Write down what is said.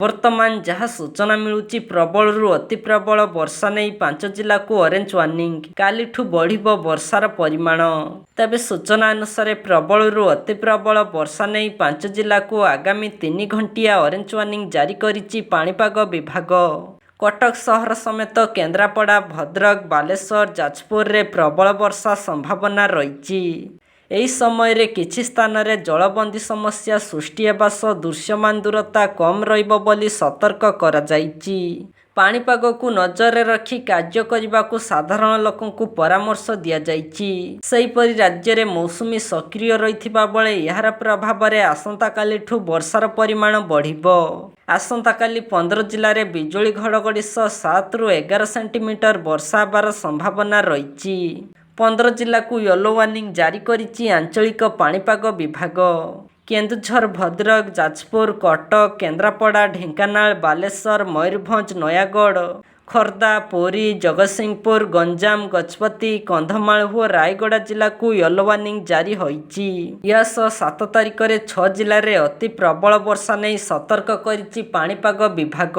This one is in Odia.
ବର୍ତ୍ତମାନ ଯାହା ସୂଚନା ମିଳୁଛି ପ୍ରବଳରୁ ଅତି ପ୍ରବଳ ବର୍ଷା ନେଇ 5 ଜିଲ୍ଲାକୁ ଅରେଞ୍ଜ ୱାର୍ଣ୍ଣିଂ। କାଲିଠୁ ବଢ଼ିବ ବର୍ଷାର ପରିମାଣ। ତେବେ ସୂଚନା ଅନୁସାରେ ପ୍ରବଳରୁ ଅତି ପ୍ରବଳ ବର୍ଷା ନେଇ 5 ଜିଲ୍ଲାକୁ ଆଗାମୀ 3 ଘଣ୍ଟିଆ ଅରେଞ୍ଜ ୱାର୍ଣ୍ଣିଂ ଜାରି କରିଛି ପାଣିପାଗ ବିଭାଗ। କଟକ ସହର ସମେତ କେନ୍ଦ୍ରାପଡ଼ା, ଭଦ୍ରକ, ବାଲେଶ୍ୱର, ଯାଜପୁରରେ ପ୍ରବଳ ବର୍ଷା ସମ୍ଭାବନା ରହିଛି। ଏହି ସମୟରେ କିଛି ସ୍ଥାନରେ ଜଳବନ୍ଦୀ ସମସ୍ୟା ସୃଷ୍ଟି ହେବା ସହ ଦୃଶ୍ୟମାନ ଦୂରତା କମ୍ ରହିବ ବୋଲି ସତର୍କ କରାଯାଇଛି। ପାଣିପାଗକୁ ନଜରରେ ରଖି କାର୍ଯ୍ୟ କରିବାକୁ ସାଧାରଣ ଲୋକଙ୍କୁ ପରାମର୍ଶ ଦିଆଯାଇଛି। ସେହିପରି ରାଜ୍ୟରେ ମୌସୁମୀ ସକ୍ରିୟ ରହିଥିବା ବେଳେ ଏହାର ପ୍ରଭାବରେ ଆସନ୍ତାକାଲିଠୁ ବର୍ଷାର ପରିମାଣ ବଢ଼ିବ। ଆସନ୍ତାକାଲି 15 ଜିଲ୍ଲାରେ ବିଜୁଳି ଘଡ଼ଘଡ଼ି ସହ 7ରୁ 11 ସେଣ୍ଟିମିଟର ବର୍ଷା ହେବାର ସମ୍ଭାବନା ରହିଛି। 15 ଜିଲ୍ଲାକୁ ୟେଲୋ ୱାର୍ଣ୍ଣିଂ ଜାରି କରିଛି ଆଞ୍ଚଳିକ ପାଣିପାଗ ବିଭାଗ। କେନ୍ଦୁଝର, ଭଦ୍ରକ, ଯାଜପୁର, କଟକ, କେନ୍ଦ୍ରାପଡ଼ା, ଢେଙ୍କାନାଳ, ବାଲେଶ୍ୱର, ମୟୂରଭଞ୍ଜ, ନୟାଗଡ଼, ଖୋର୍ଦ୍ଧା, ପୁରୀ, ଜଗତସିଂହପୁର, ଗଞ୍ଜାମ, ଗଜପତି, କନ୍ଧମାଳ ଓ ରାୟଗଡ଼ା ଜିଲ୍ଲାକୁ ୟେଲୋ ୱାର୍ଣ୍ଣିଂ ଜାରି ହୋଇଛି। ଏହା ସହ 7 ତାରିଖରେ 6 ଜିଲ୍ଲାରେ ଅତି ପ୍ରବଳ ବର୍ଷା ନେଇ ସତର୍କ କରିଛି ପାଣିପାଗ ବିଭାଗ।